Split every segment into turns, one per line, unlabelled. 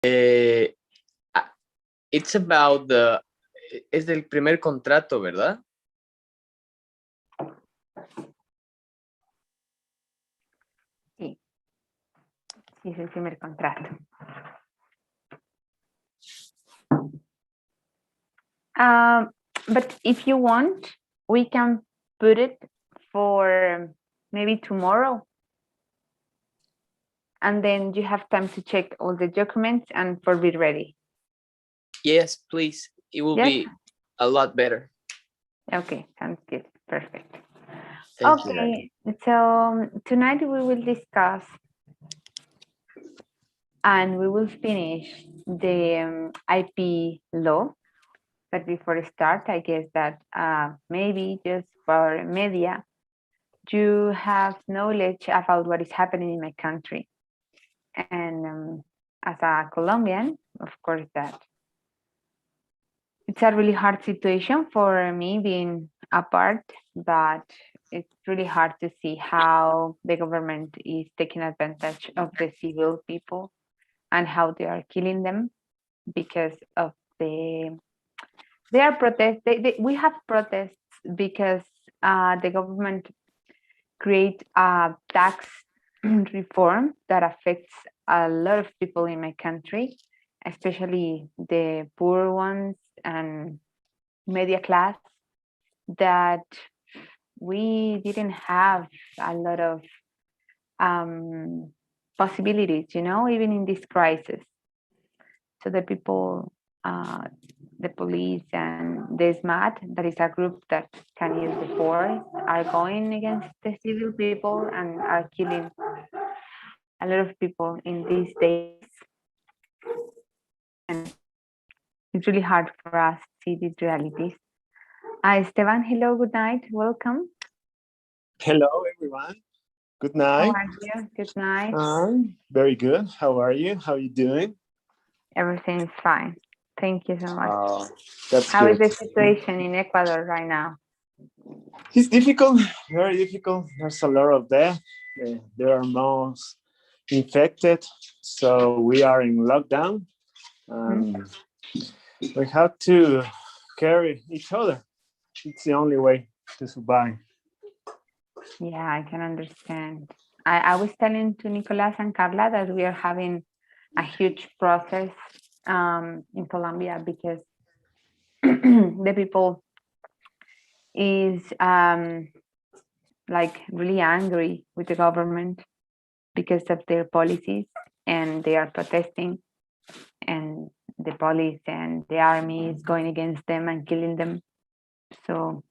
Eh, it's about es del primer contrato, ¿verdad?
Sí, sí, es el primer contrato. But if you want, we can put it for maybe tomorrow. And then you have time to check all the documents and for be ready.
Yes, please. It will be a lot better.
Okay, sounds good. Perfect.
Thank you.
Okay, so tonight we will discuss and we will finish the IP law. But before I start, I guess that maybe just for media, you have knowledge about what is happening in my country. And as a Colombian, of course, that it's a really hard situation for me being apart, but it's really hard to see how the government is taking advantage of the civil people and how they are killing them because of they are protests. We have protests because the government create a tax reform that affects a lot of people in my country, especially the poor ones and media class, that we didn't have a lot of possibilities, even in this crisis. So the people, the police and the SMAT, that is a group that can use the force, are going against the civil people and are killing a lot of people in these days. And it's really hard for us to see these realities. Esteban, hello, good night, welcome.
Hello, everyone. Good
How
night.
are you? Good night.
Very good. How are you? How are you doing?
Everything is fine. Thank you so much.
That's
How
good.
is the situation in Ecuador right now?
It's difficult, very difficult. There's a lot of death. There are most infected. So we are in lockdown. We have to carry each other. It's the only way to survive.
Yeah, I can understand. I was telling to Nicolas and Carla that we are having a huge process in Colombia because the people is like really angry with the government because of their policies, and they are protesting, and the police and the army is going against them and killing them. So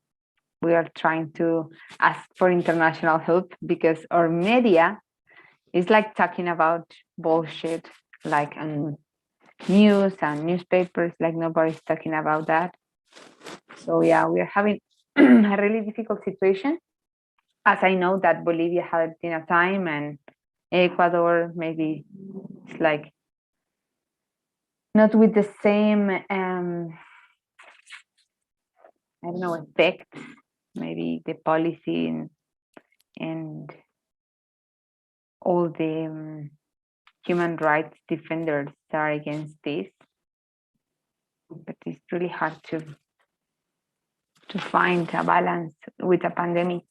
we are trying to ask for international help because our media is like talking about bullshit, like on news and newspapers, like nobody's talking about that. So yeah, we are having a really difficult situation, as I know that Bolivia had it in a time, and Ecuador maybe it's like not with the same I don't know, effect. Maybe the policy and all the human rights defenders are against this, but it's really hard to find a balance with a pandemic,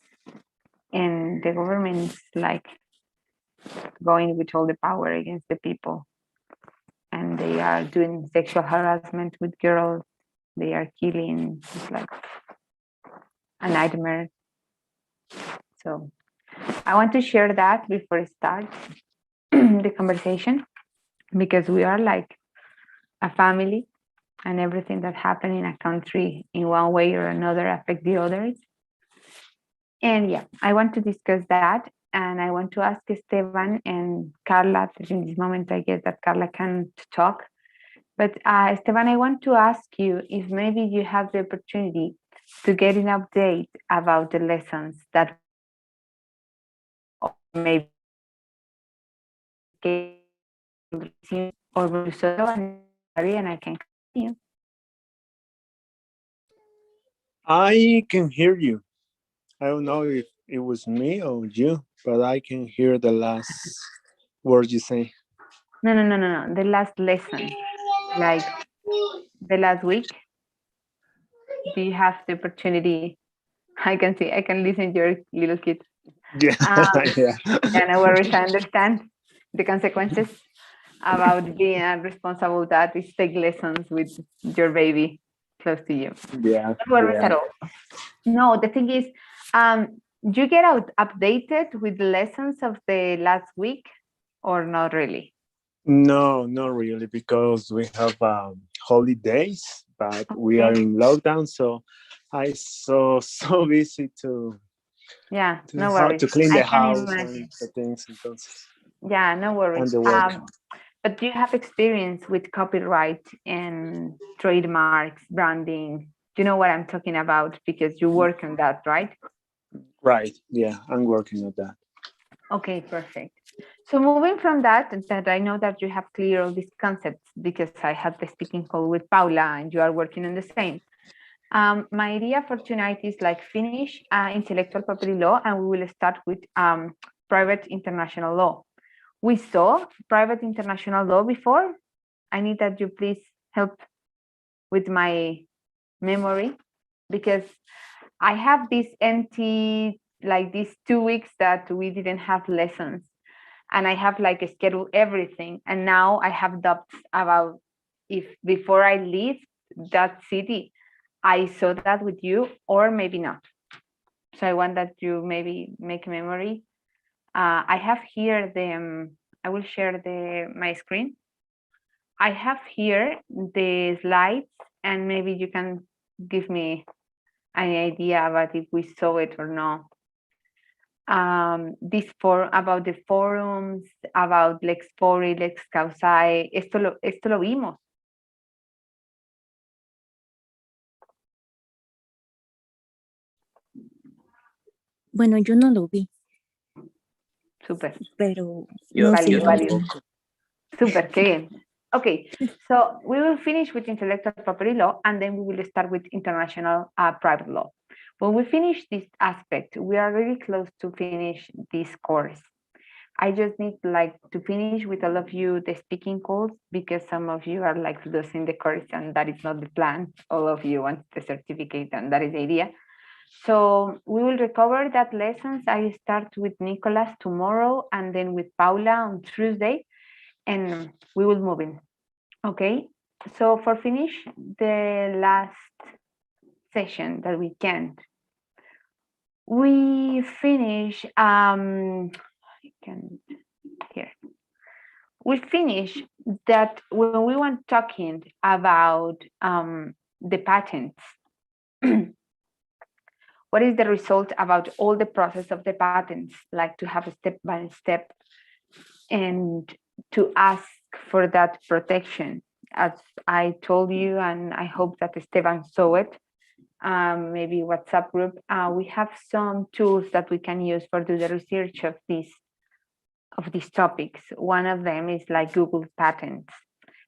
and the government's like going with all the power against the people, and they are doing sexual harassment with girls, they are killing. It's like a nightmare. So I want to share that before I start the conversation, because we are like a family, and everything that happens in a country in one way or another affect the others. And yeah, I want to discuss that, and I want to ask Esteban and Carla. In this moment, I guess that Carla can talk, but Esteban, I want to ask you if maybe you have the opportunity to get an update about the lessons that maybe or and I can continue.
I can hear you. I don't know if it was me or you, but I can hear the last word you say.
No. The last lesson, like the last week. Do you have the opportunity? I can see, I can listen to your little kid.
Yeah, yeah,
And no worries, I understand the consequences about being a responsible dad is take lessons with your baby close to you.
yeah,
No worries
yeah.
at all. No, the thing is, you get out updated with the lessons of the last week or not really?
No, not really, because we have holidays, but we are
Okay.
in lockdown. So I so busy
Yeah,
to
no
how
worries.
to clean
I
the
can
house and
imagine.
the things, entonces,
Yeah, no worries.
and the work.
But do you have experience with copyright and trademarks, branding? Do you know what I'm talking about? Because you work on that, right?
Right. Yeah, I'm working on that.
Okay, perfect. So moving from that I know that you have clear all these concepts because I had the speaking call with Paula and you are working on the same. My idea for tonight is like finish intellectual property law and we will start with private international law. We saw private international law before. I need that you please help with my memory because I have this empty, like these 2 weeks that we didn't have lessons and I have like scheduled everything. And now I have doubts about if before I leave that city, I saw that with you or maybe not. So I want that you maybe make memory. I have here I will share my screen. I have here the slides and maybe you can give me an idea about if we saw it or not. This about the forums, about Lex Fori, Lex Causae, esto lo vimos.
Bueno, yo no lo vi,
Super.
pero
Yo,
no sé.
yo
Válido.
tampoco.
Super, qué bien. Okay, so we will finish with intellectual property law and then we will start with international private law. When we finish this aspect, we are really close to finish this course. I just need like to finish with all of you the speaking calls because some of you are like losing the course and that is not the plan. All of you want the certificate and that is the idea. So we will recover that lessons. I start with Nicolas tomorrow and then with Paula on Tuesday and we will move in. Okay, so for finish the last session that we can, we finish here. We finish that when we were talking about the patents. What is the result about all the process of the patents, like to have a step by step and to ask for that protection? As I told you, and I hope that Esteban saw it, maybe WhatsApp group, we have some tools that we can use for do the research of these topics. One of them is like Google Patents.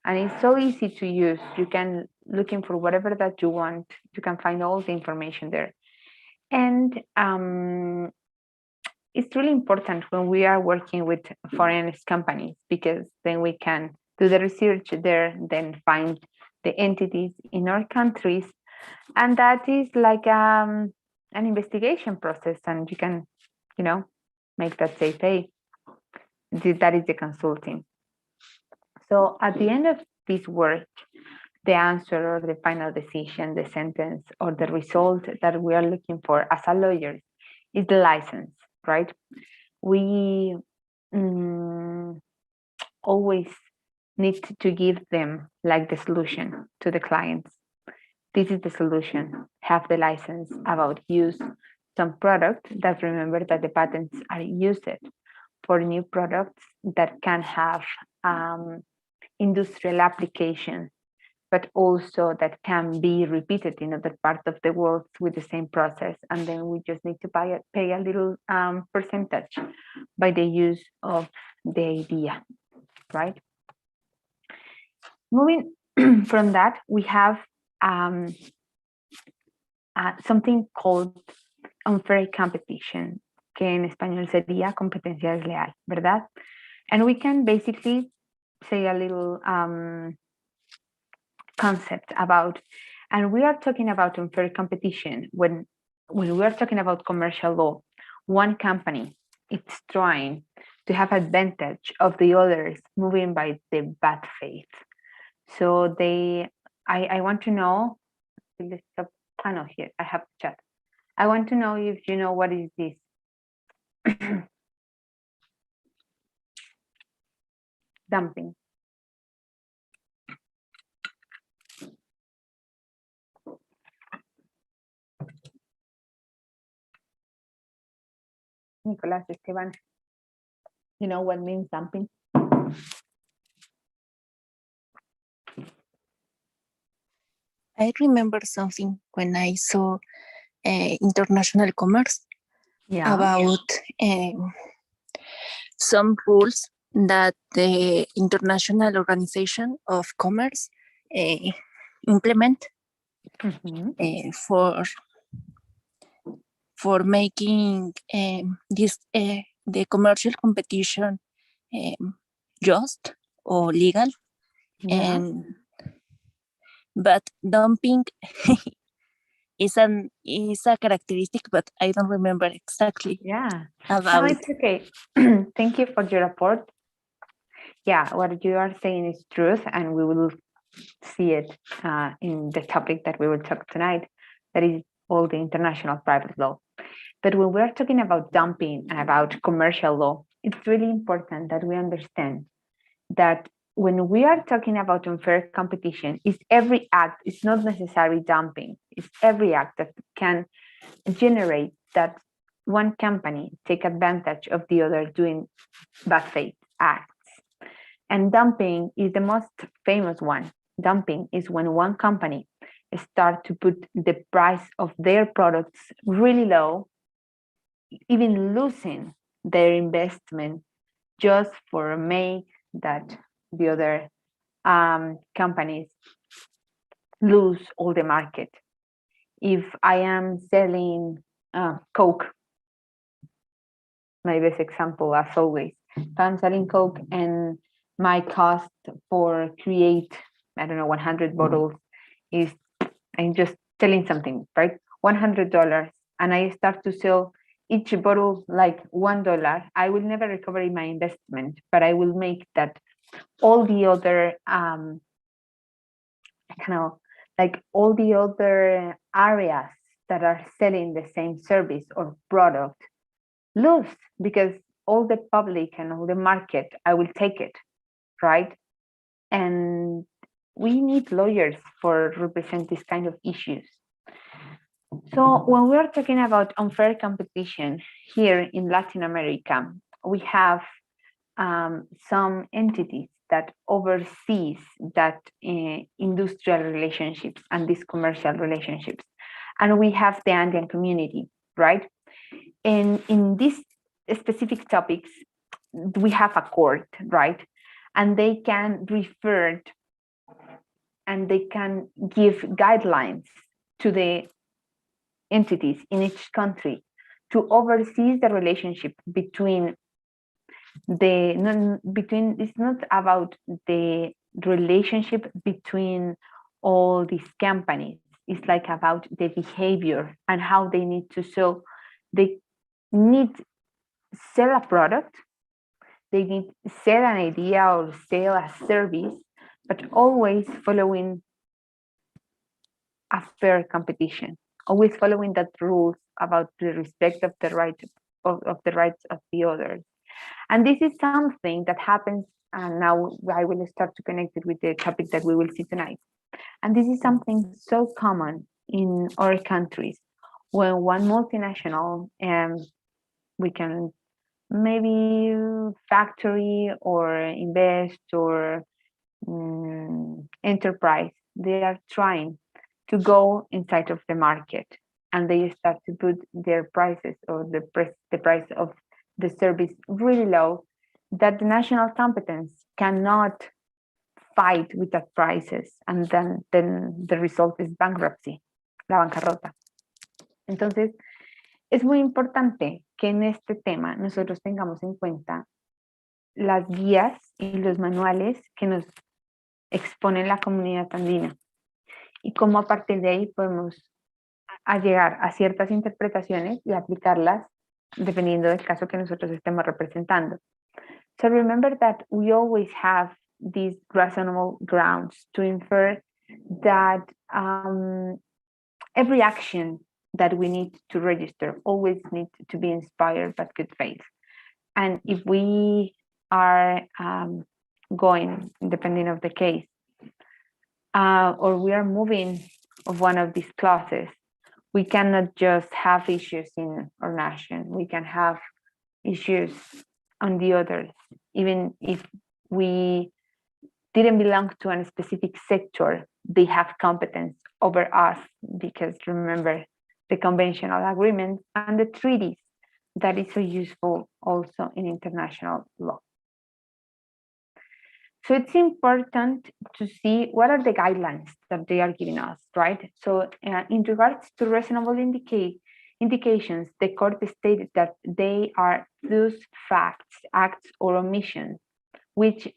And it's so easy to use. You can looking for whatever that you want. You can find all the information there. And it's really important when we are working with foreign companies because then we can do the research there, then find the entities in our countries. And that is like an investigation process and you can, make that say, hey, that is the consulting. So at the end of this work, the answer or the final decision, the sentence or the result that we are looking for as a lawyer is the license, right? We always need to give them like the solution to the clients. This is the solution, have the license about use some product that remember that the patents are used for new products that can have industrial application, but also that can be repeated in other parts of the world with the same process. And then we just need to pay a little percentage by the use of the idea, right? Moving from that, we have something called unfair competition, que en español sería competencia desleal, ¿verdad? And we can basically say a little concept about, and we are talking about unfair competition when we are talking about commercial law. One company it's trying to have advantage of the others moving by the bad faith. So I want to know, let's stop. I know here, I have chat. I want to know if you know what is this. Dumping. Nicolás, Esteban, you know what means dumping?
I remember something when I saw international commerce
Yeah.
about some rules that the International Organization of Commerce implement for making this the commercial competition just or legal.
Yeah.
And but dumping is a characteristic, but I don't remember exactly.
Yeah.
About
No, it's okay. Thank you for your report. Yeah, what you are saying is truth, and we will see it in the topic that we will talk tonight, that is all the international private law. But when we're talking about dumping and about commercial law, it's really important that we understand that when we are talking about unfair competition, it's every act, it's not necessarily dumping, it's every act that can generate that one company take advantage of the other doing bad faith acts. And dumping is the most famous one. Dumping is when one company start to put the price of their products really low, even losing their investment just for make that the other companies lose all the market. If I am selling Coke, my best example as always, if I'm selling Coke and my cost for create, I don't know, 100 bottles is, I'm just telling something, right? $100, and I start to sell each bottle like $1, I will never recover my investment, but I will make that all the other like all the other areas that are selling the same service or product lose, because all the public and all the market, I will take it, right? And we need lawyers for represent this kind of issues. So when we're talking about unfair competition here in Latin America, we have some entities that oversees that industrial relationships and these commercial relationships. And we have the Andean community, right? And in these specific topics, we have a court, right? And they can refer and they can give guidelines to the entities in each country to oversee the relationship between it's not about the relationship between all these companies, it's like about the behavior and how they need to sell. They need sell a product, they need sell an idea or sell a service, but always following a fair competition, always following that rules about the respect of the rights of the rights of the others. And this is something that happens, and now I will start to connect it with the topic that we will see tonight. And this is something so common in our countries when one multinational, we can maybe factory or invest or enterprise, they are trying to go inside of the market, and they start to put their prices or the price of the service really low, that the national competence cannot fight with that prices, and then the result is bankruptcy, la bancarrota. Entonces, es muy importante que en este tema nosotros tengamos en cuenta las guías y los manuales que nos exponen la comunidad andina y cómo a partir de ahí podemos llegar a ciertas interpretaciones y aplicarlas dependiendo del caso que nosotros estemos representando. So remember that we always have these reasonable grounds to infer that every action that we need to register always needs to be inspired by good faith. And if we are going, depending of the case, or we are moving of one of these clauses, we cannot just have issues in our nation. We can have issues on the others, even if we didn't belong to a specific sector, they have competence over us because remember the conventional agreements and the treaties that is so useful also in international law. So it's important to see what are the guidelines that they are giving us, right? So in regards to reasonable indications, the court stated that they are those facts, acts, or omissions, which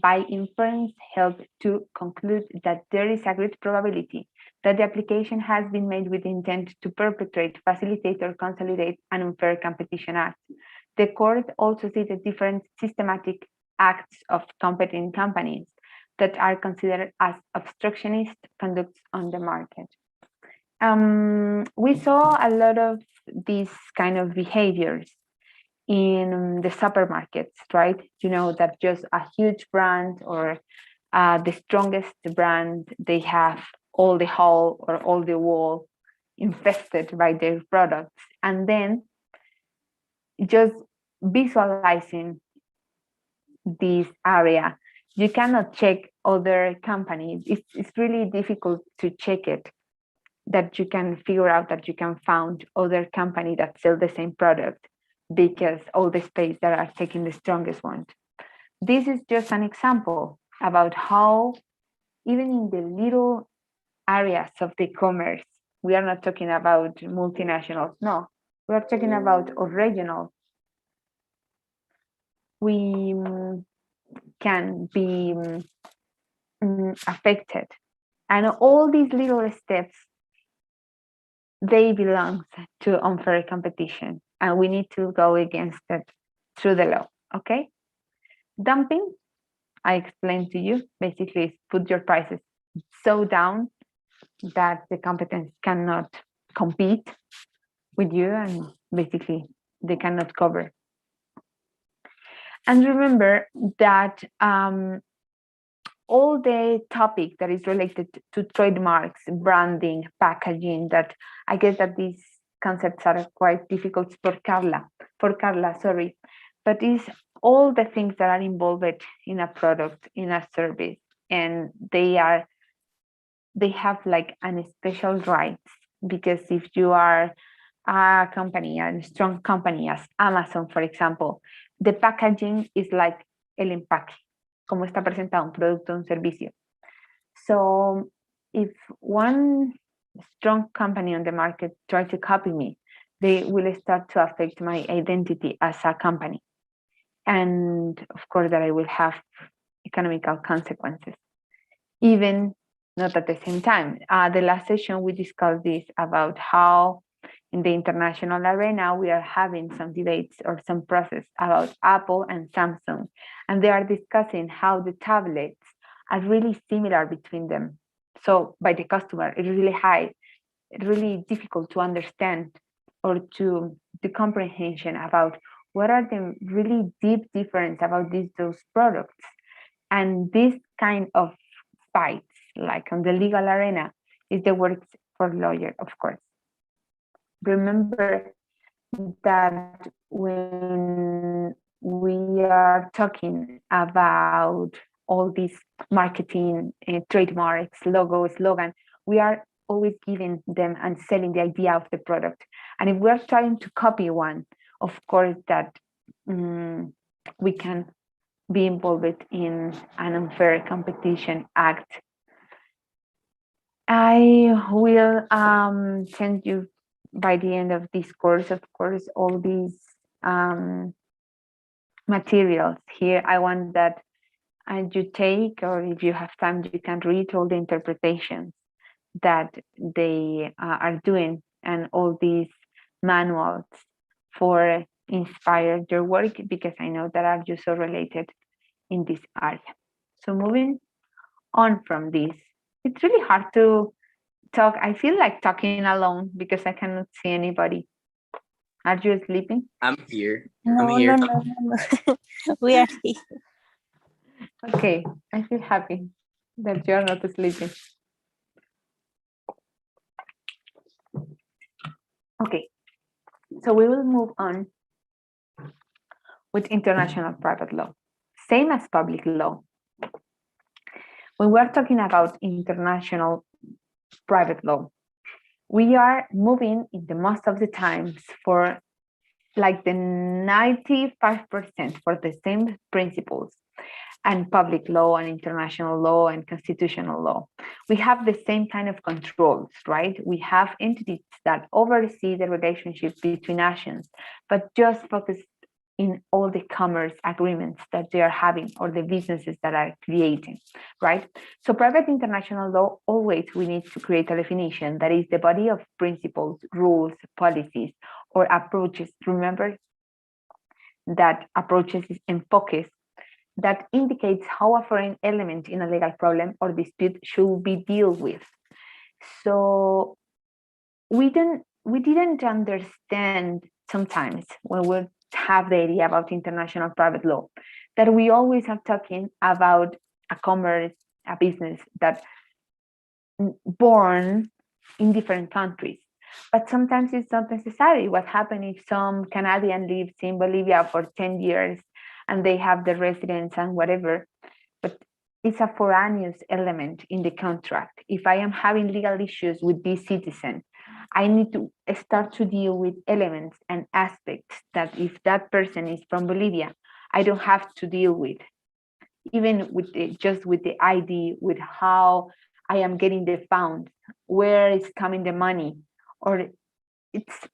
by inference help to conclude that there is a great probability that the application has been made with intent to perpetrate, facilitate, or consolidate an unfair competition act. The court also cited different systematic acts of competing companies that are considered as obstructionist conducts on the market. We saw a lot of these kind of behaviors in the supermarkets, right? You know, that just a huge brand or the strongest brand, they have all the hall or all the wall infested by their products. And then just visualizing this area, you cannot check other companies. It's really difficult to check it, that you can figure out that you can find other company that sell the same product because all the space that are taking the strongest one. This is just an example about how even in the little areas of the commerce, we are not talking about multinationals, no, we are talking about regional. We can be affected. And all these little steps, they belong to unfair competition, and we need to go against it through the law, okay? Dumping, I explained to you, basically is put your prices so down that the competence cannot compete with you and basically they cannot cover. And remember that all the topic that is related to trademarks, branding, packaging, that I guess that these concepts are quite difficult for Carla, sorry, but it's all the things that are involved in a product, in a service, and they have like an special rights, because if you are a company, a strong company as Amazon, for example, the packaging is like el empaque, como está presentado un producto o un servicio. So if one strong company on the market tries to copy me, they will start to affect my identity as a company. And of course that I will have economical consequences, even not at the same time. The last session we discussed this about how in the international arena, we are having some debates or some process about Apple and Samsung, and they are discussing how the tablets are really similar between them. So by the customer, it's really high, it's really difficult to understand or to the comprehension about what are the really deep difference about those products. And this kind of fights, like on the legal arena, is the work for lawyer, of course. Remember that when we are talking about all these marketing, trademarks, logos, slogan, we are always giving them and selling the idea of the product. And if we are trying to copy one, of course that we can be involved in an unfair competition act. I will send you by the end of this course, of course, all these materials. Here, I want that you take, or if you have time, you can read all the interpretations that they are doing and all these manuals for inspire your work, because I know that are also related in this area. So moving on from this, it's really hard to talk. I feel like talking alone because I cannot see anybody. Are you sleeping?
I'm here.
No,
I'm here.
no. We are here.
Okay, I feel happy that you're not sleeping. Okay, so we will move on with international private law. Same as public law. When we're talking about international private law, we are moving in the most of the times for like the 95% for the same principles and public law and international law and constitutional law. We have the same kind of controls, right? We have entities that oversee the relationship between nations, but just focus in all the commerce agreements that they are having or the businesses that are creating, right? So private international law, always we need to create a definition that is the body of principles, rules, policies, or approaches. Remember that approaches is enfoques that indicates how a foreign element in a legal problem or dispute should be dealt with. So we didn't understand sometimes when we have the idea about international private law that we always are talking about a commerce, a business that born in different countries. But sometimes it's not necessary. What happens if some Canadian lives in Bolivia for 10 years and they have the residence and whatever, but it's a foreigner's element in the contract. If I am having legal issues with this citizen, I need to start to deal with elements and aspects that if that person is from Bolivia, I don't have to deal with. Even with just with the ID, with how I am getting the funds, where is coming the money, or it's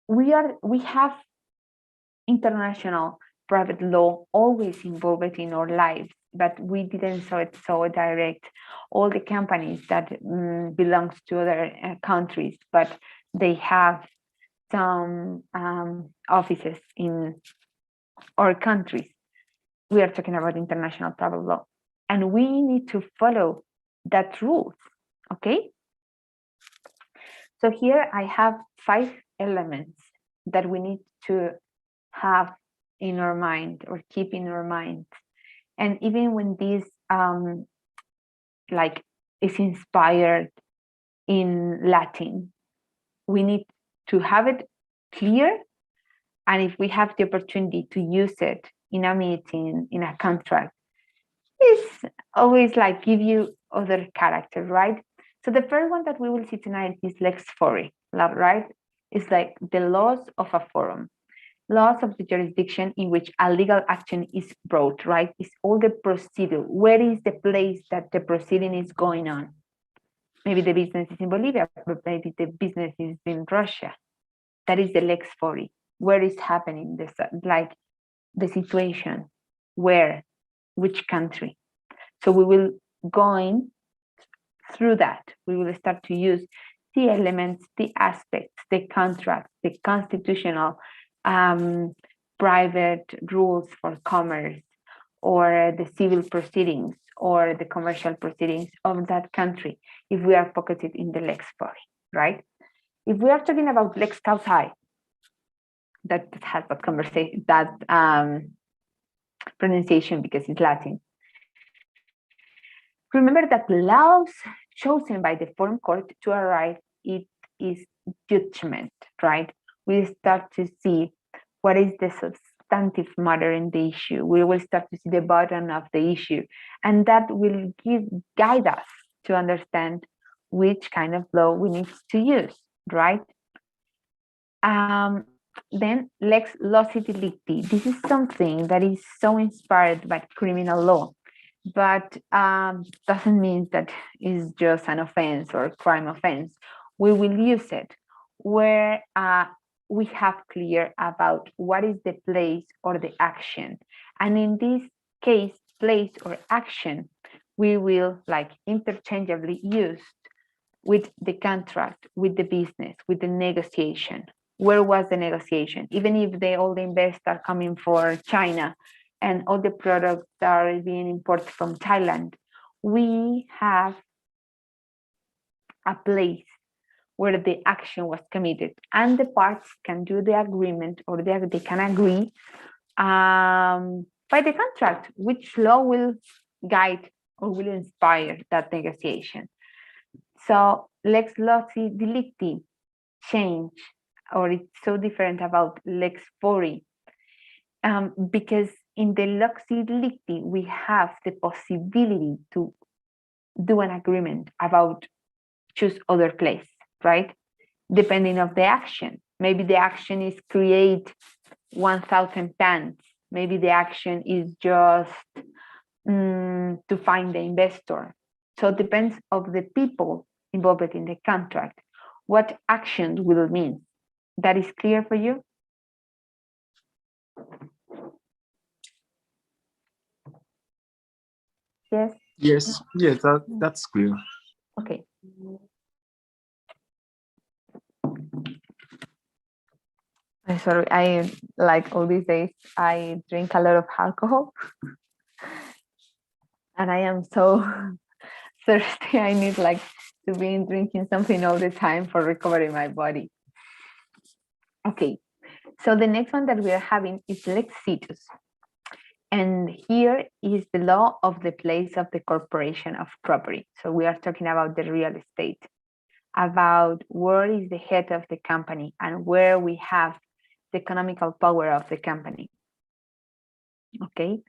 we have international private law always involved in our lives, but we didn't saw it so direct. All the companies that belongs to other countries, but they have some offices in our countries. We are talking about international private law, and we need to follow that rules. Okay. So here I have 5 elements that we need to have in our mind or keep in our mind. And even when this like is inspired in Latin, we need to have it clear. And if we have the opportunity to use it in a meeting, in a contract, it's always like give you other character, right? So the first one that we will see tonight is lex fori, right? It's like the laws of a forum, laws of the jurisdiction in which a legal action is brought, right? It's all the procedure. Where is the place that the proceeding is going on? Maybe the business is in Bolivia, but maybe the business is in Russia. That is the lex fori. Where is happening this, like the situation, where, which country? So we will going through that. We will start to use the elements, the aspects, the contract, the constitutional, private rules for commerce, or the civil proceedings, or the commercial proceedings of that country, if we are focused in the lex fori, right? If we are talking about lex causae, that has that conversation, that pronunciation because it's Latin. Remember that laws chosen by the foreign court to arrive, it is judgment, right? We start to see what is the substantive matter in the issue. We will start to see the bottom of the issue, and that will guide us to understand which kind of law we need to use, right? Then lex loci delicti. This is something that is so inspired by criminal law, but doesn't mean that it's just an offense or crime offense. We will use it where we have clear about what is the place or the action. And in this case, place or action, we will like interchangeably use with the contract, with the business, with the negotiation. Where was the negotiation? Even if all the investors are coming for China and all the products are being imported from Thailand, we have a place where the action was committed, and the parts can do the agreement, or they can agree by the contract, which law will guide or will inspire that negotiation. So lex loci delicti change, or it's so different about lex fori, because in the loci delicti we have the possibility to do an agreement about choose other place, right? Depending of the action. Maybe the action is create 1,000 pants. Maybe the action is just to find the investor. So it depends of the people involved in the contract. What action will mean? That is clear for you? Yes?
Yes, yes, that's clear.
Okay. I'm sorry, I like all these days, I drink a lot of alcohol and I am so thirsty. I need like to be drinking something all the time for recovering my body. Okay, so the next one that we are having is lex situs. And here is the law of the place of the corporation of property. So we are talking about the real estate, about where is the head of the company and where we have the economical power of the company. Ok,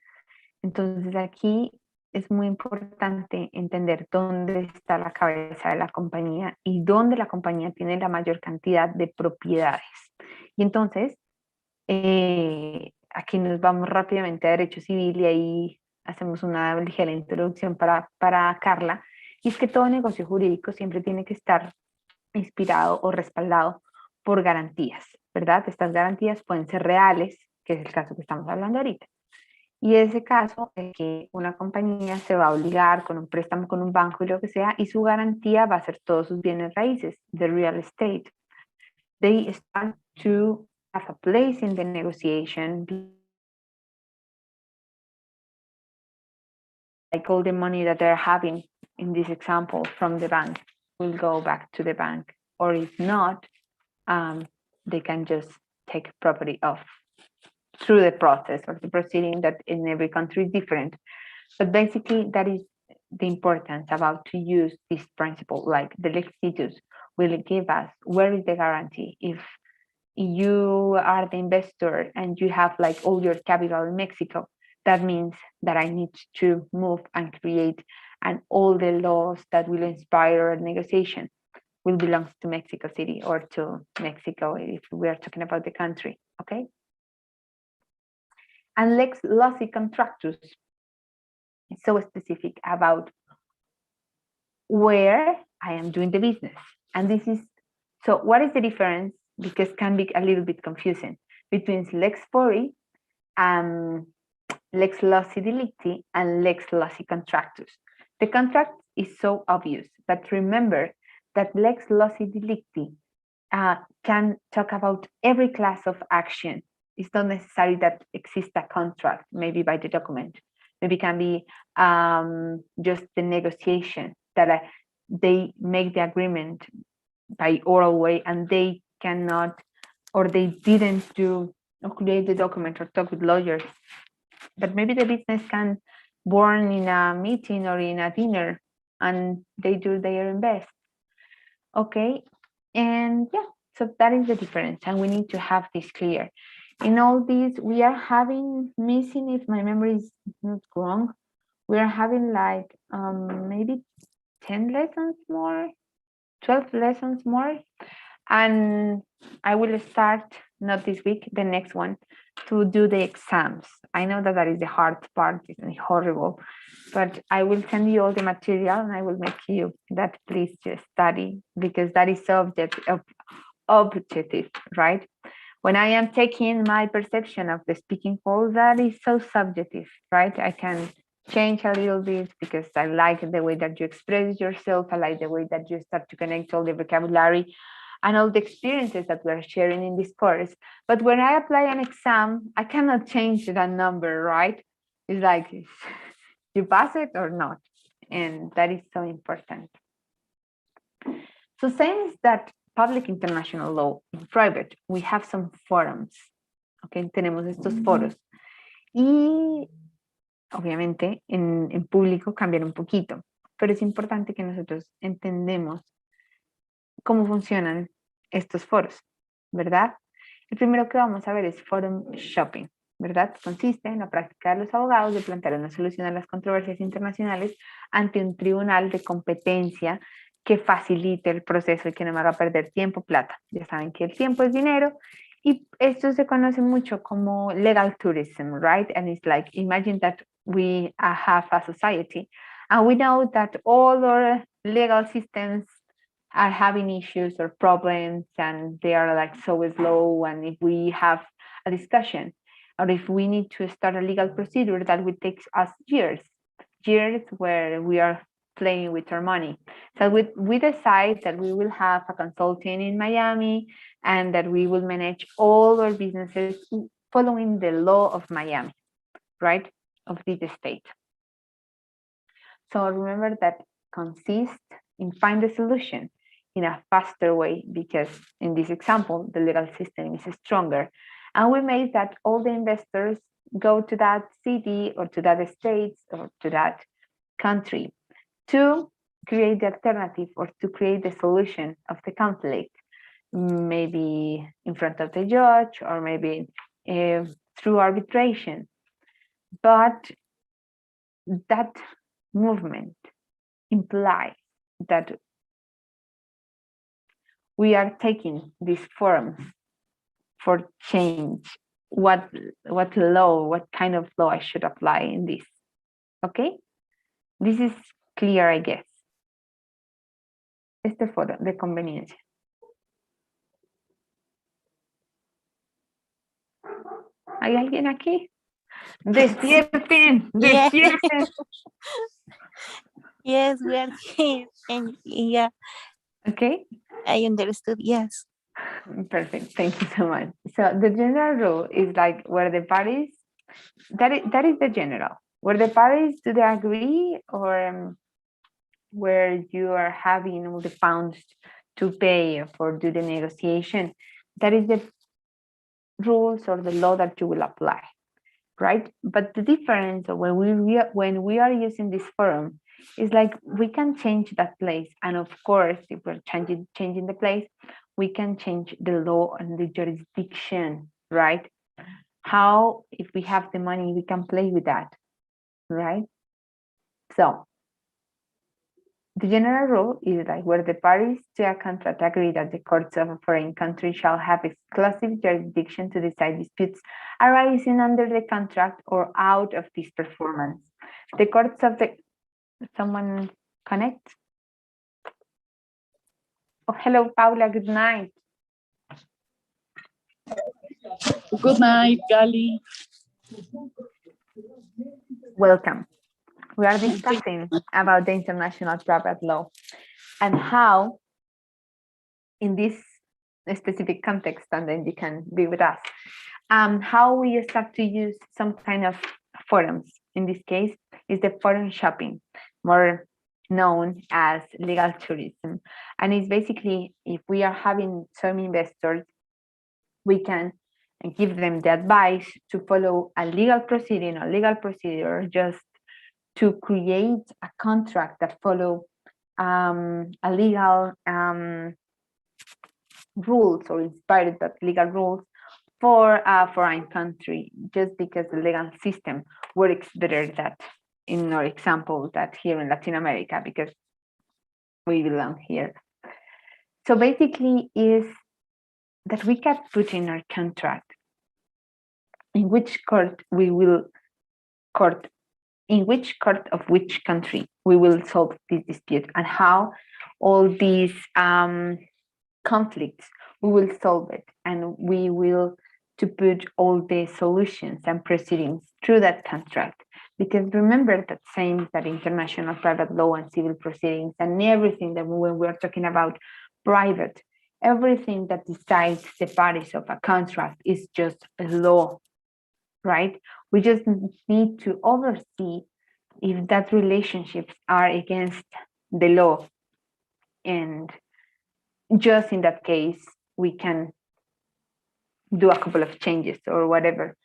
entonces aquí es muy importante entender dónde está la cabeza de la compañía y dónde la compañía tiene la mayor cantidad de propiedades. Y entonces, aquí nos vamos rápidamente a Derecho Civil y ahí hacemos una ligera introducción para Carla. Y es que todo negocio jurídico siempre tiene que estar inspirado o respaldado por garantías, ¿verdad? Estas garantías pueden ser reales, que es el caso que estamos hablando ahorita. Y ese caso es que una compañía se va a obligar con un préstamo con un banco y lo que sea, y su garantía va a ser todos sus bienes raíces, the real estate. They start to have a place in the negotiation, like all the money that they're having in this example from the bank will go back to the bank, or if not, they can just take property off through the process of the proceeding that in every country is different. But basically that is the importance about to use this principle, like the lex situs will give us where is the guarantee. If you are the investor and you have like all your capital in Mexico, that means that I need to move and create, and all the laws that will inspire a negotiation will belong to Mexico City or to Mexico if we are talking about the country, okay? And lex loci contractus is so specific about where I am doing the business. And this is, so what is the difference? Because can be a little bit confusing between lex fori, lex loci delicti, and lex loci contractus. The contract is so obvious, but remember that lex loci delicti can talk about every class of action. It's not necessary that exists a contract, maybe by the document. Maybe it can be just the negotiation that they make the agreement by oral way and they cannot, or they didn't do or create the document or talk with lawyers. But maybe the business can born in a meeting or in a dinner and they do their best. Okay, and yeah, so that is the difference, and we need to have this clear. In all these, we are having missing, if my memory is not wrong, we are having like maybe 10 lessons more, 12 lessons more, and I will start not this week, the next one, to do the exams. I know that is the hard part, it's horrible, but I will send you all the material and I will make you that please just study, because that is subject of objective, right? When I am taking my perception of the speaking whole, that is so subjective, right? I can change a little bit because I like the way that you express yourself. I like the way that you start to connect all the vocabulary and all the experiences that we're sharing in this course. But when I apply an exam, I cannot change that number, right? It's like you pass it or not. And that is so important. So same as that public international law, in private, we have some forums. Okay, tenemos estos foros. Y obviamente en público cambian un poquito, pero es importante que nosotros entendemos cómo funcionan estos foros, ¿verdad? El primero que vamos a ver es forum shopping, ¿verdad? Consiste en la práctica de los abogados de plantear una solución a las controversias internacionales ante un tribunal de competencia que facilite el proceso y que no me haga perder tiempo, plata. Ya saben que el tiempo es dinero y esto se conoce mucho como legal tourism, right? And it's like, imagine that we have a society and we know that all our legal systems are having issues or problems and they are like so slow, and if we have a discussion or if we need to start a legal procedure that would take us years where we are playing with our money. So we decide that we will have a consultant in Miami and that we will manage all our businesses following the law of Miami, right, of this state. So remember that consists in find a solution in a faster way, because in this example, the legal system is stronger. And we made that all the investors go to that city or to that state or to that country to create the alternative or to create the solution of the conflict, maybe in front of the judge or maybe through arbitration. But that movement implies that we are taking these forums for change. What law, what kind of law I should apply in this? Okay, this is clear, I guess. Este foro de conveniencia. ¿Hay alguien aquí? Despierten,
Yeah.
despierten.
Yes, we are here. And yeah,
Okay,
I understood. Yes.
perfect. Thank you so much. So the general rule is like where the parties, that is the general. Where the parties, do they agree, or where you are having all the funds to pay for do the negotiation, that is the rules or the law that you will apply, right? But the difference when we are using this forum is like we can change that place, and of course, if we're changing the place, we can change the law and the jurisdiction, right? How, if we have the money, we can play with that, right? So the general rule is like where the parties to a contract agree that the courts of a foreign country shall have exclusive jurisdiction to decide disputes arising under the contract or out of this performance. The courts of the, someone connect? Oh, hello, Paula, good night.
Good night, Gali.
Welcome. We are discussing about the international private law and how, in this specific context, and then you can be with us, how we start to use some kind of forums. In this case, is the forum shopping, more known as legal tourism. And it's basically, if we are having some investors, we can give them the advice to follow a legal proceeding or legal procedure just to create a contract that follow a legal rules or inspired by legal rules for a foreign country, just because the legal system works better that in our example that here in Latin America, because we belong here. So basically is that we can put in our contract in which court we will in which court of which country we will solve this dispute, and how all these conflicts, we will solve it, and we will to put all the solutions and proceedings through that contract. Because remember that same that international private law and civil proceedings and everything that when we're talking about private, everything that decides the parties of a contract is just a law, right? We just need to oversee if that relationships are against the law. And just in that case, we can do a couple of changes or whatever.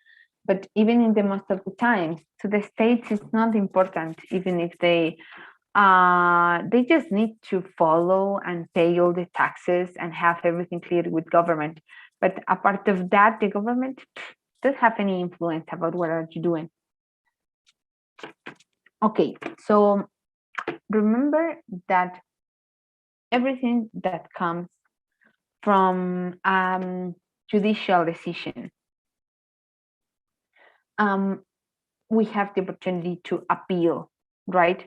But even in the most of the times, to the states, it's not important, even if they just need to follow and pay all the taxes and have everything clear with government. But apart of that, the government doesn't have any influence about what are you doing. Okay, so remember that everything that comes from judicial decision, we have the opportunity to appeal, right?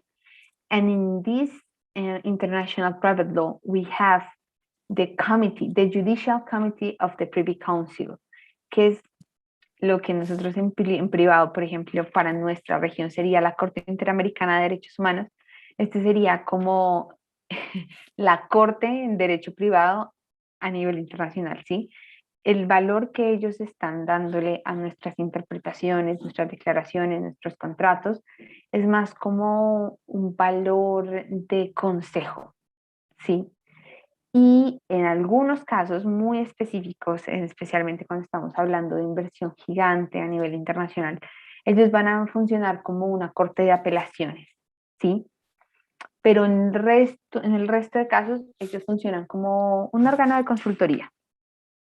And in this international private law, we have the committee, the Judicial Committee of the Privy Council, que es lo que nosotros en privado, por ejemplo, para nuestra región sería la Corte Interamericana de Derechos Humanos. Este sería como la Corte en Derecho Privado a nivel internacional, ¿sí? El valor que ellos están dándole a nuestras interpretaciones, nuestras declaraciones, nuestros contratos, es más como un valor de consejo, ¿sí? Y en algunos casos muy específicos, especialmente cuando estamos hablando de inversión gigante a nivel internacional, ellos van a funcionar como una corte de apelaciones, ¿sí? Pero en el resto de casos, ellos funcionan como un órgano de consultoría,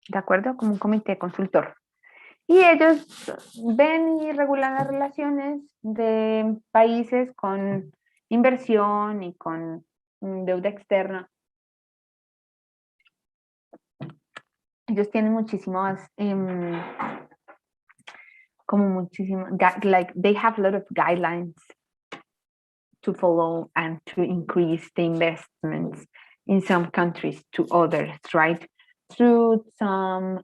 ¿de acuerdo? Como un comité consultor. Y ellos ven y regulan las relaciones de países con inversión y con deuda externa. Ellos tienen muchísimas, like they have a lot of guidelines to follow and to increase the investments in some countries to others, right? Through some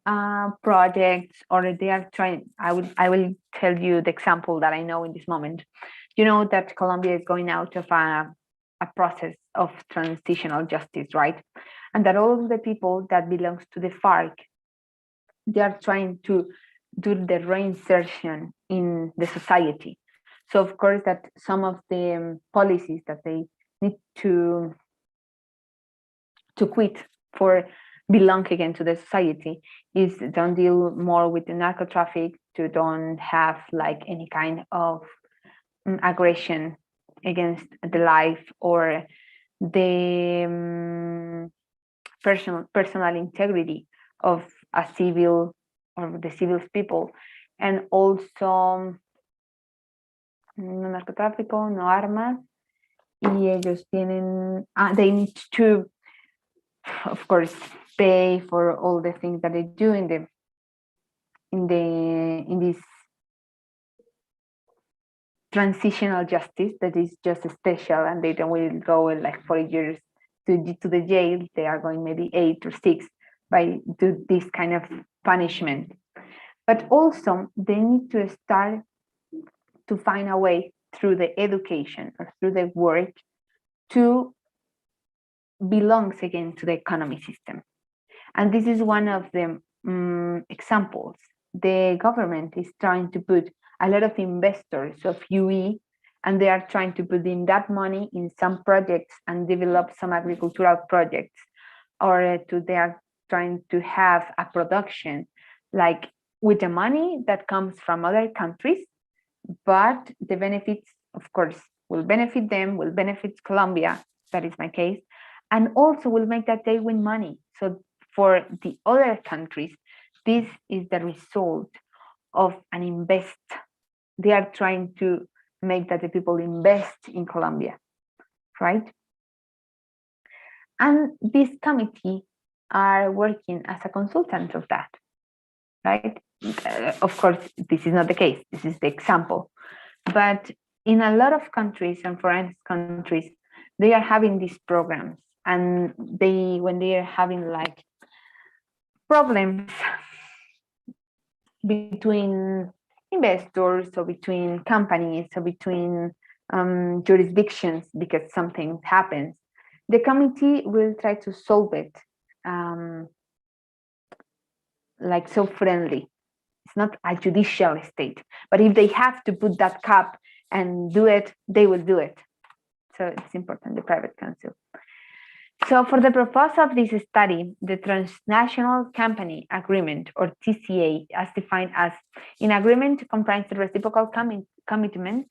projects, or they are trying. I will tell you the example that I know in this moment. You know that Colombia is going out of a process of transitional justice, right? And that all of the people that belongs to the FARC, they are trying to do the reinsertion in the society. So of course that some of the policies that they need to quit for belong again to the society is don't deal more with the narco traffic, to don't have like any kind of aggression against the life or the personal integrity of a civil or the civil people, and also no narcotráfico, no armas, y ellos tienen, they need to, of course, pay for all the things that they do in this transitional justice that is just special, and they don't will go like 40 years to the jail. They are going maybe 8 or 6 by do this kind of punishment. But also they need to start to find a way through the education or through the work to belongs again to the economy system. And this is one of the examples. The government is trying to put a lot of investors of UE, and they are trying to put in that money in some projects and develop some agricultural projects, or they are trying to have a production like with the money that comes from other countries, but the benefits, of course, will benefit them, will benefit Colombia, that is my case, and also will make that they win money. So for the other countries, this is the result of an invest. They are trying to make that the people invest in Colombia, right? And this committee are working as a consultant of that, right? Of course, this is not the case. This is the example. But in a lot of countries and foreign countries, they are having these programs, and when they are having like problems between investors or between companies or between jurisdictions because something happens, the committee will try to solve it like so friendly. It's not a judicial state, but if they have to put that cap and do it, they will do it. So it's important, the private counsel. So for the purpose of this study, the Transnational Company Agreement, or TCA, as defined as an agreement to comprise the reciprocal commitments,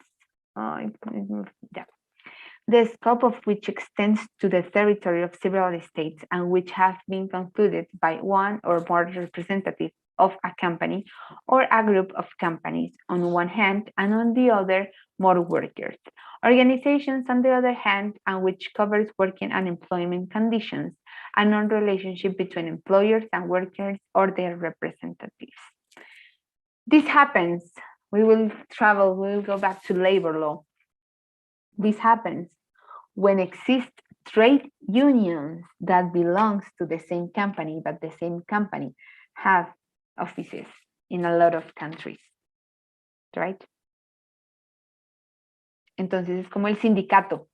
the scope of which extends to the territory of several states and which have been concluded by one or more representatives of a company or a group of companies on one hand, and on the other, more workers. Organizations, on the other hand, and which covers working and employment conditions and non-relationship between employers and workers or their representatives. This happens, we will go back to labor law. This happens when exist trade unions that belongs to the same company, but the same company have offices in a lot of countries, right? Entonces es como el sindicato,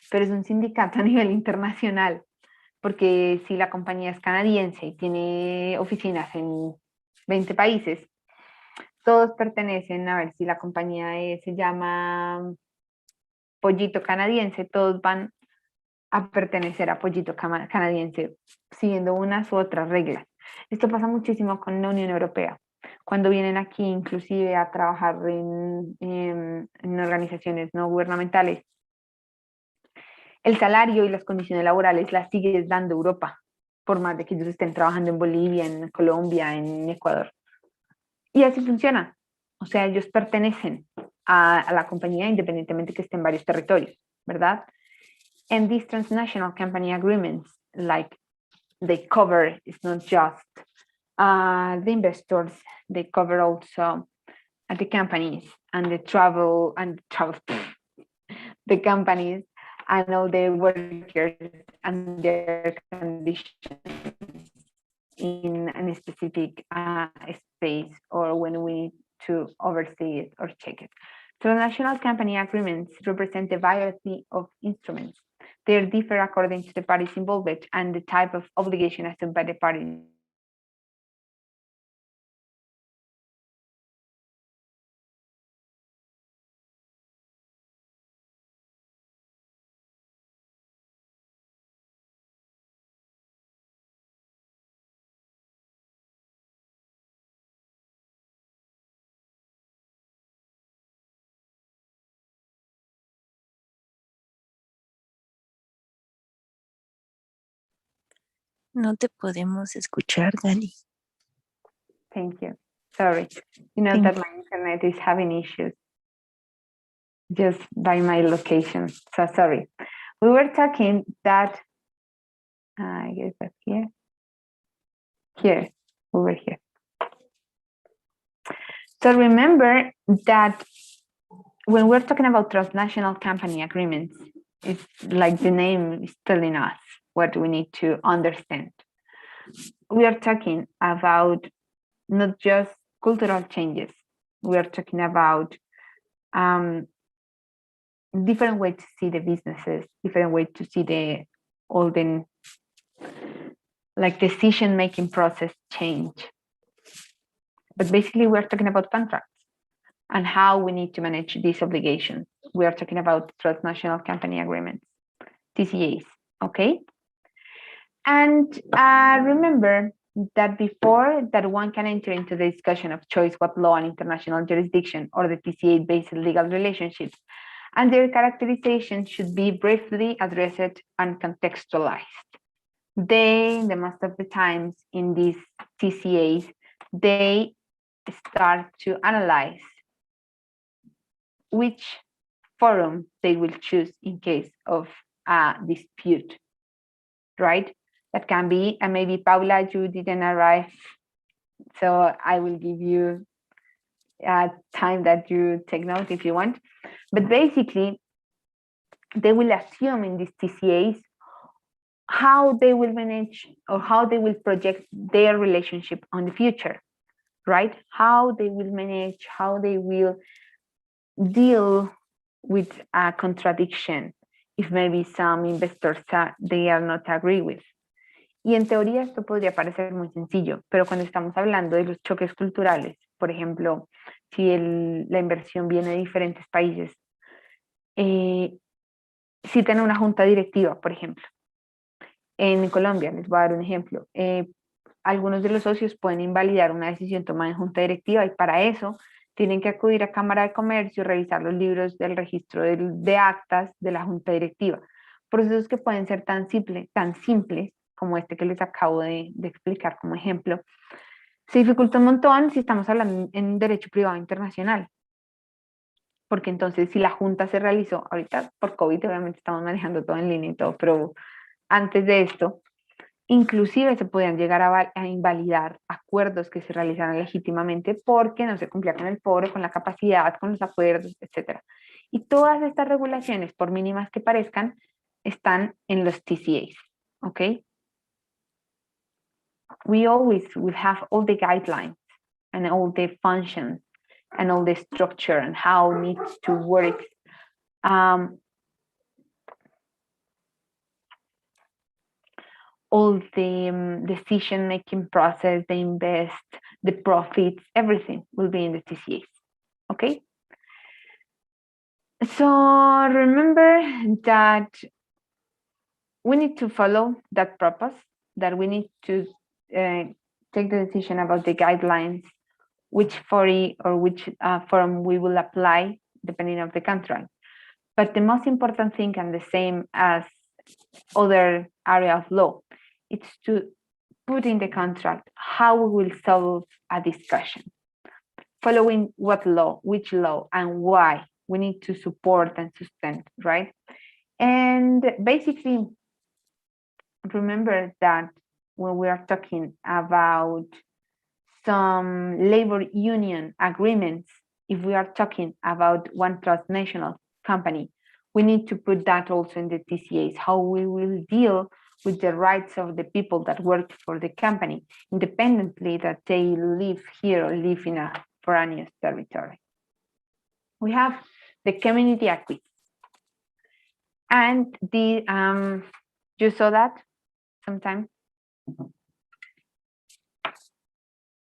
pero es un sindicato a nivel internacional, porque si la compañía es canadiense y tiene oficinas en 20 países, todos pertenecen, a ver, si la compañía se llama Pollito Canadiense, todos van a pertenecer a Pollito Canadiense, siguiendo unas u otras reglas. Esto pasa muchísimo con la Unión Europea. Cuando vienen aquí inclusive a trabajar en organizaciones no gubernamentales, el salario y las condiciones laborales las sigue dando Europa, por más de que ellos estén trabajando en Bolivia, en Colombia, en Ecuador. Y así funciona. O sea, ellos pertenecen a la compañía independientemente que estén en varios territorios, ¿verdad? And these transnational company agreements, like they cover, it's not just the investors, they cover also the companies and the the companies and all the workers and their conditions in a specific space, or when we need to oversee it or check it. Transnational company agreements represent a variety of instruments. They differ according to the parties involved and the type of obligation assumed by the parties.
No te podemos escuchar, Gali.
Thank you. Sorry. You know that my internet is having issues just by my location. So sorry. We were talking that, I guess that's here. Here, over here. So remember that when we're talking about transnational company agreements, it's like the name is telling us what we need to understand. We are talking about not just cultural changes. We are talking about different ways to see the businesses, different ways to see all the like decision-making process change. But basically, we're talking about contracts and how we need to manage these obligations. We are talking about transnational company agreements, TCAs, okay? And remember that before that one can enter into the discussion of choice what law and international jurisdiction or the TCA-based legal relationships, and their characterization should be briefly addressed and contextualized. The most of the times in these TCAs, they start to analyze which forum they will choose in case of a dispute, right? That can be, and maybe Paula, you didn't arrive, so I will give you time that you take note if you want. But basically, they will assume in these TCAs how they will manage or how they will project their relationship on the future, right? How they will manage, how they will deal with a contradiction if maybe some investors they are not agree with. Y en teoría esto podría parecer muy sencillo, pero cuando estamos hablando de los choques culturales, por ejemplo, si la inversión viene de diferentes países, si tienen una junta directiva, por ejemplo, en Colombia, les voy a dar un ejemplo, algunos de los socios pueden invalidar una decisión tomada en junta directiva y para eso tienen que acudir a Cámara de Comercio, revisar los libros del registro de actas de la junta directiva. Procesos que pueden ser tan simples como este que les acabo de explicar como ejemplo, se dificulta un montón si estamos hablando en derecho privado internacional. Porque entonces si la junta se realizó, ahorita por COVID obviamente estamos manejando todo en línea y todo, pero antes de esto, inclusive se podían llegar a invalidar acuerdos que se realizaran legítimamente porque no se cumplía con el foro, con la capacidad, con los acuerdos, etc. Y todas estas regulaciones, por mínimas que parezcan, están en los TCAs, ¿ok? We always will have all the guidelines and all the functions and all the structure and how it needs to work. All the decision-making process, the invest, the profits, everything will be in the TCAs, okay? So remember that we need to follow that purpose, that we need to take the decision about the guidelines, which FORI or which form we will apply depending on the contract. But the most important thing, and the same as other area of law, it's to put in the contract how we will solve a discussion. Following what law, which law, and why we need to support and sustain, right? And basically, remember that when we are talking about some labor union agreements, if we are talking about one transnational company, we need to put that also in the TCAs, how we will deal with the rights of the people that work for the company, independently that they live here or live in a foreign territory. We have the community acquis. And the, you saw that sometime?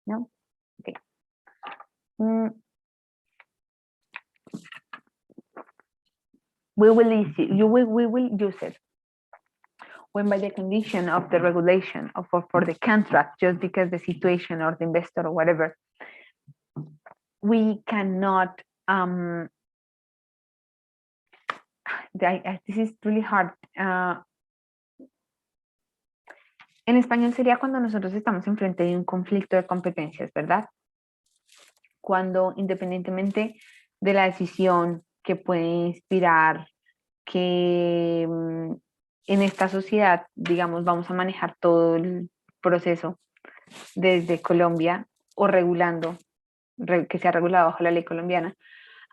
No? Okay. We will use it when by the condition of the regulation or for the contract, just because the situation or the investor or whatever, we cannot, this is really hard. En español sería cuando nosotros estamos enfrente de un conflicto de competencias, ¿verdad? Cuando independientemente de la decisión que puede inspirar que en esta sociedad, digamos, vamos a manejar todo el proceso desde Colombia o regulando, que sea regulado bajo la ley colombiana,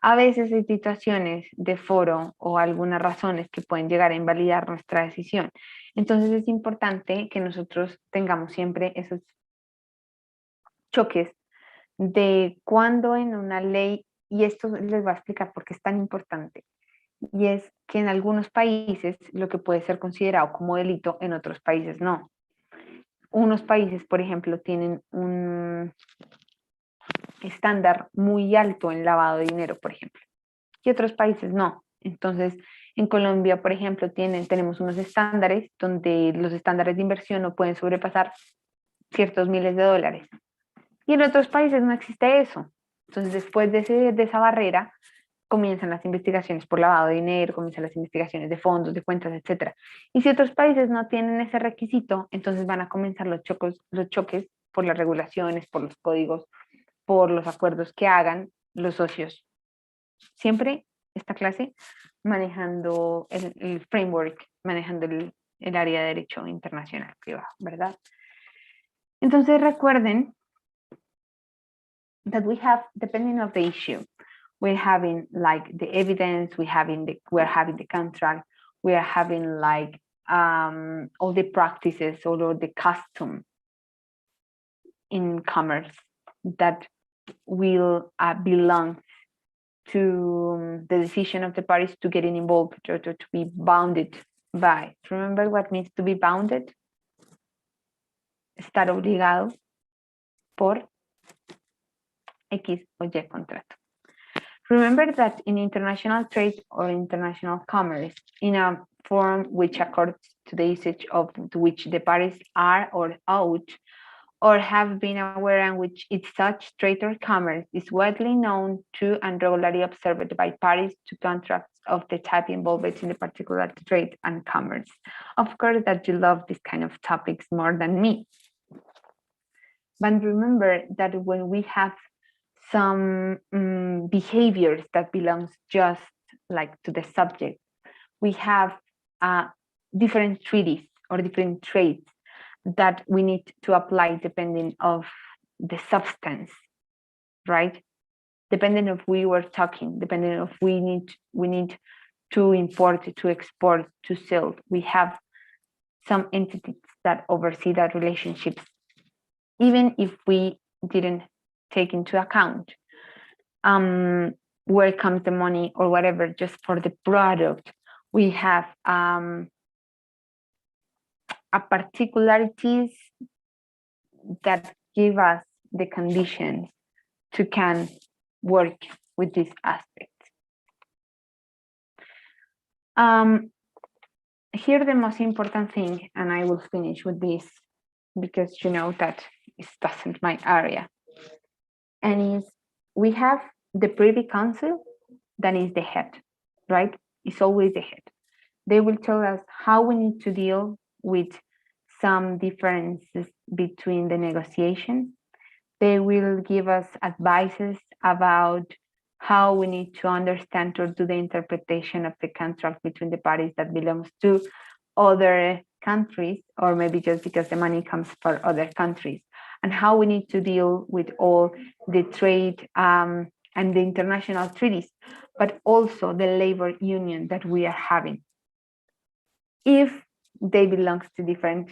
a veces hay situaciones de foro o algunas razones que pueden llegar a invalidar nuestra decisión. Entonces es importante que nosotros tengamos siempre esos choques de cuando en una ley, y esto les voy a explicar por qué es tan importante, y es que en algunos países lo que puede ser considerado como delito, en otros países no. Unos países, por ejemplo, tienen un estándar muy alto en lavado de dinero, por ejemplo, y otros países no. Entonces, en Colombia, por ejemplo, tenemos unos estándares donde los estándares de inversión no pueden sobrepasar ciertos miles de dólares. Y en otros países no existe eso. Entonces, después de esa barrera, comienzan las investigaciones por lavado de dinero, comienzan las investigaciones de fondos, de cuentas, etc. Y si otros países no tienen ese requisito, entonces van a comenzar los choques por las regulaciones, por los códigos, por los acuerdos que hagan los socios. Siempre esta clase manejando el framework, manejando el área de derecho internacional privado, ¿verdad? Entonces recuerden that we have, depending on the issue, we're having like the evidence, we're having the contract, we are having like all the practices or the custom in commerce that will belong to the decision of the parties to getting involved or to be bounded by. Remember what means to be bounded? Estar obligado por X o Y contrato. Remember that in international trade or international commerce, in a form which accords to the usage of which the parties are or ought or have been aware and which it's such trade or commerce is widely known to and regularly observed by parties to contracts of the type involved in the particular trade and commerce. Of course that you love this kind of topics more than me. But remember that when we have some behaviors that belongs just like to the subject, we have different treaties or different traits that we need to apply depending of the substance, right? Depending of we were talking, depending of we need to import, to export, to sell. We have some entities that oversee that relationships, even if we didn't take into account where comes the money or whatever, just for the product. We have a particularities that give us the conditions to can work with this aspect. Here the most important thing, and I will finish with this because you know that it doesn't my area, and is we have the Privy Council that is the head, right? It's always the head. They will tell us how we need to deal with some differences between the negotiations. They will give us advices about how we need to understand or do the interpretation of the contract between the parties that belongs to other countries, or maybe just because the money comes from other countries, and how we need to deal with all the trade and the international treaties, but also the labor union that we are having, if they belong to different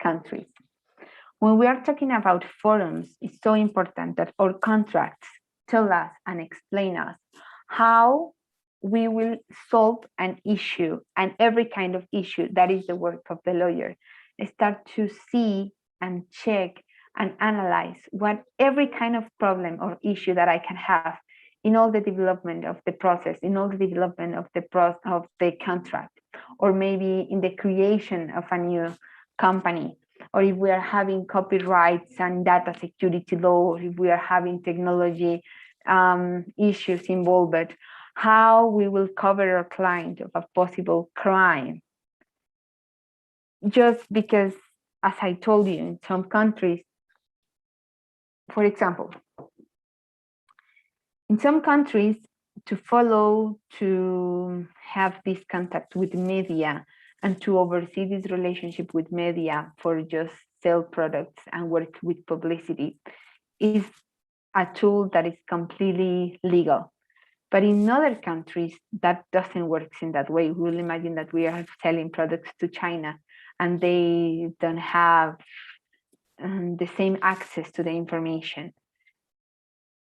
countries. When we are talking about forums, it's so important that our contracts tell us and explain us how we will solve an issue, and every kind of issue. That is the work of the lawyer. Start to see and check and analyze what every kind of problem or issue that I can have in all the development of the process, in all the development of the contract, or maybe in the creation of a new company, or if we are having copyrights and data security law, or if we are having technology issues involved, how we will cover our client of a possible crime. Just because, as I told you, in some countries, for example, in some countries, to follow, to have this contact with media and to oversee this relationship with media for just sell products and work with publicity is a tool that is completely legal. But in other countries, that doesn't work in that way. We'll imagine that we are selling products to China and they don't have the same access to the information.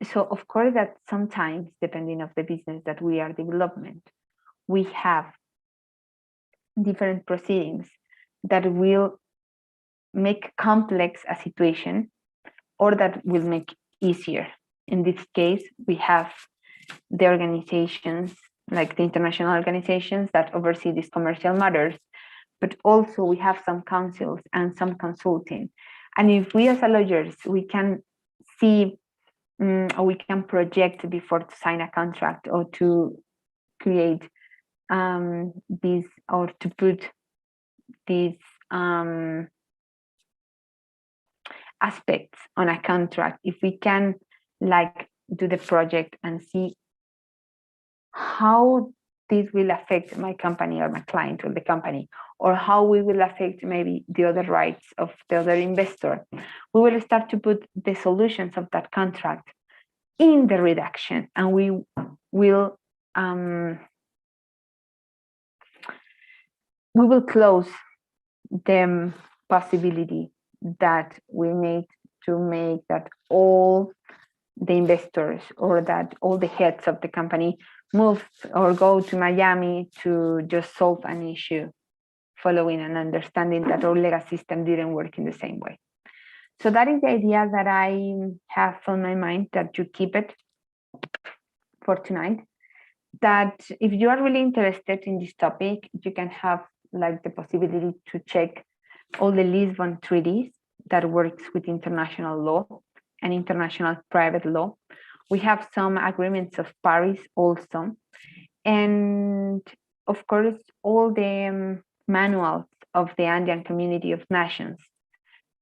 So of course that sometimes, depending of the business that we are developing, we have different proceedings that will make complex a situation or that will make easier. In this case, we have the organizations, like the international organizations that oversee these commercial matters, but also we have some councils and some consulting. And if we as lawyers, we can see or we can project before to sign a contract or to create these or to put these aspects on a contract, if we can like do the project and see how this will affect my company or my client or the company, or how we will affect maybe the other rights of the other investor, we will start to put the solutions of that contract in the redaction, and we will we will close the possibility that we need to make that all the investors or that all the heads of the company move or go to Miami to just solve an issue following and understanding that our legal system didn't work in the same way. So that is the idea that I have on my mind, that you keep it for tonight. That if you are really interested in this topic, you can have like the possibility to check all the Lisbon treaties that works with international law and international private law. We have some agreements of Paris also. And of course, all the manuals of the Andean Community of Nations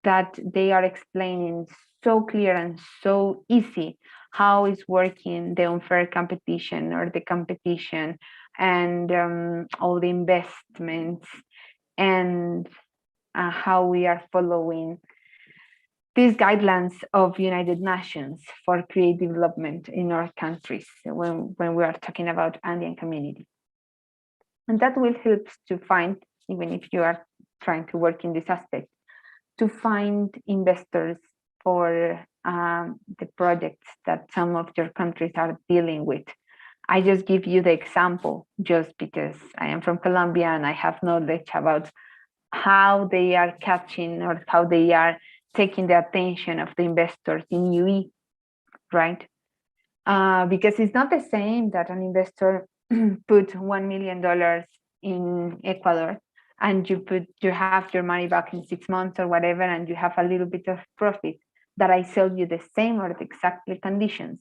that they are explaining so clear and so easy how is working the unfair competition or the competition and all the investments and how we are following these guidelines of United Nations for creative development in our countries when we are talking about Andean community. And that will help to find, even if you are trying to work in this aspect, to find investors for the projects that some of your countries are dealing with. I just give you the example just because I am from Colombia and I have knowledge about how they are catching or how they are taking the attention of the investors in UE, right? Because it's not the same that an investor put $1 million in Ecuador and you have your money back in 6 months or whatever, and you have a little bit of profit, that I sell you the same or the exact conditions.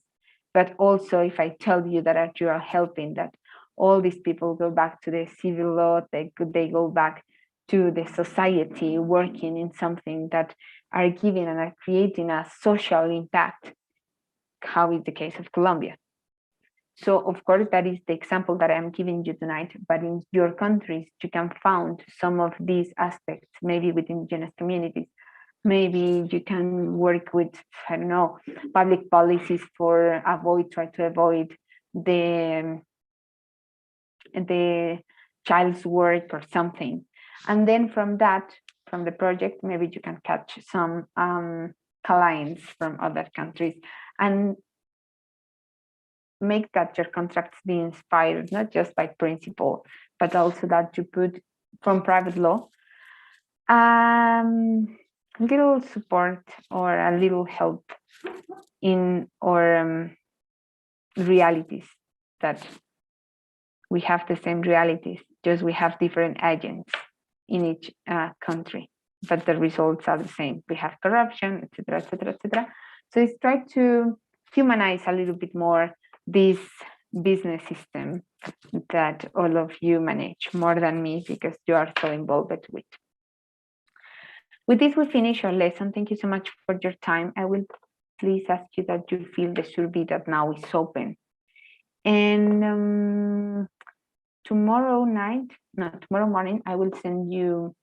But also if I tell you that you are helping that all these people go back to the civil law, they go back to the society working in something that are giving and are creating a social impact, how is the case of Colombia. So of course, that is the example that I'm giving you tonight, but in your countries, you can find some of these aspects, maybe with indigenous communities. Maybe you can work with, I don't know, public policies for try to avoid the child's work or something. And then from the project, maybe you can catch some clients from other countries and make that your contracts be inspired, not just by principle, but also that you put from private law, little support or a little help in our realities, that we have the same realities, just we have different agents in each country, but the results are the same. We have corruption, etc., etc., etc. So it's try to humanize a little bit more this business system that all of you manage more than me because you are so involved with. With this, we finish our lesson. Thank you so much for your time. I will please ask you that you fill the survey that now is open. And tomorrow morning, I will send you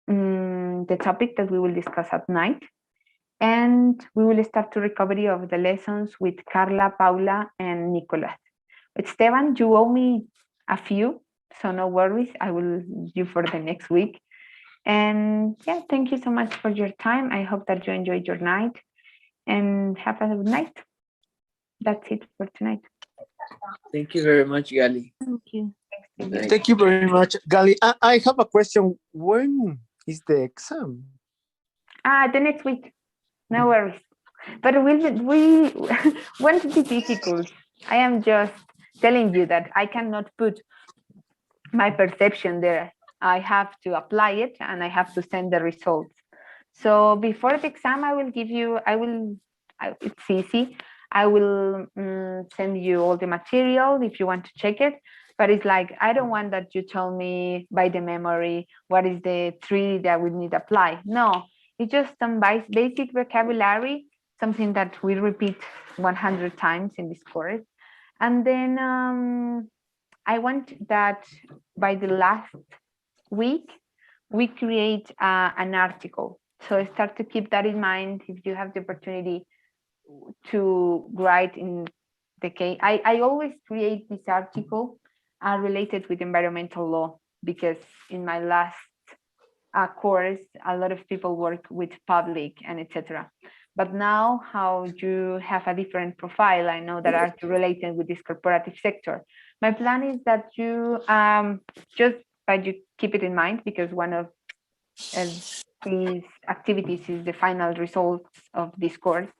the topic that we will discuss at night. And we will start to recovery of the lessons with Carla, Paula, and Nicolas. Esteban, you owe me a few, so no worries. I will do for the next week. And yeah, thank you so much for your time. I hope that you enjoyed your night and have a good night. That's it for tonight.
Thank you very much, Gali.
Thank you.
Thank you very much, Gali. I have a question. When is the exam?
The next week. No worries. But we won't be difficult. I am just telling you that I cannot put my perception there. I have to apply it and I have to send the results. So before the exam, I will give you, it's easy. I will send you all the material if you want to check it. But it's like, I don't want that you tell me by the memory, what is the treaty that we need to apply. No, it's just some basic vocabulary, something that we repeat 100 times in this course. And then I want that by the last week, we create an article. So start to keep that in mind if you have the opportunity to write in the case. I always create this article related with environmental law because in my last course, a lot of people work with public and etc. But now how you have a different profile, I know that are related with this corporative sector. My plan is that you but you keep it in mind, because one of these activities is the final results of this course.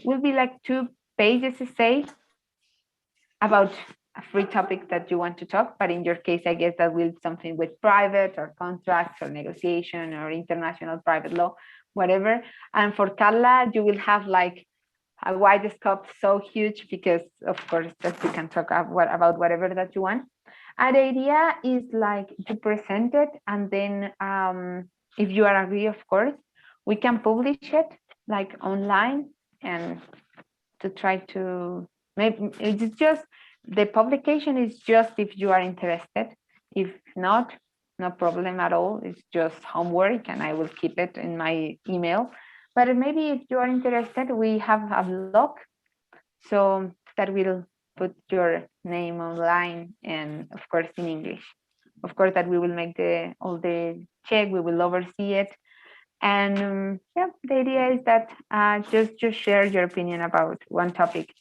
Will be like 2 pages to say about a free topic that you want to talk, but in your case, I guess that will be something with private or contracts or negotiation or international private law, whatever. And for Carla, you will have like a wide scope, so huge, because of course that you can talk about whatever that you want. And the idea is like to present it, and then if you are agree, of course, we can publish it like online, and to try to maybe it's just the publication is just if you are interested. If not, no problem at all. It's just homework, and I will keep it in my email. But maybe if you are interested, we have a blog, so that will put your name online, and of course in English. Of course that we will make all the check, we will oversee it. And yeah, the idea is that just share your opinion about one topic.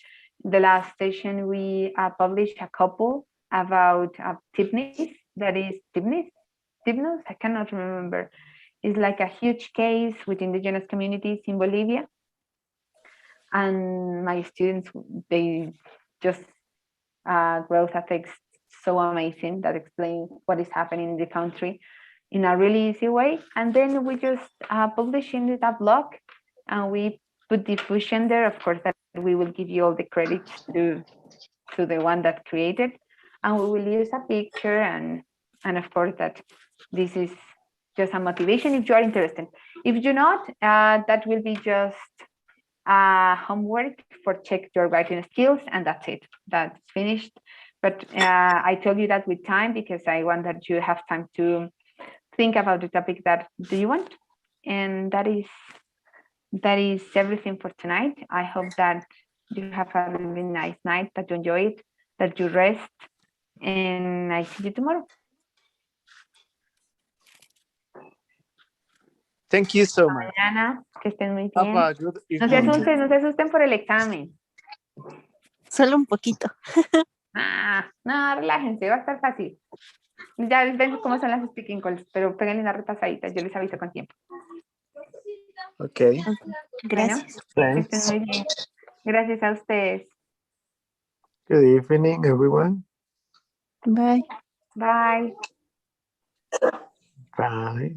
The last session we published a couple about TIPNIS, that is TIPNOS, I cannot remember. It's like a huge case with indigenous communities in Bolivia. And my students, they just wrote a text so amazing that explains what is happening in the country in a really easy way. And then we just publish in that blog, and we put diffusion there. Of course, that we will give you all the credits to the one that created, and we will use a picture, and of course that this is just a motivation if you are interested. If you're not, that will be just homework for check your writing skills, and that's it. That's finished. But I told you that with time, because I want that you have time to think about the topic that do you want. And that is everything for tonight. I hope that you have a really nice night, that you enjoy it, that you rest, and I see you tomorrow.
Thank you so much.
Mañana, que estén muy
Have
bien.
a good
No se
evening.
asusten, no se asusten por el examen.
Solo un poquito.
No, relájense, va a estar fácil. Ya ven cómo son las speaking calls, pero peguen una repasadita, yo les aviso con tiempo.
Okay.
Gracias.
Bueno, que estén
Thanks.
muy bien. Gracias a ustedes.
Good evening, everyone.
Bye.
Bye.
Bye.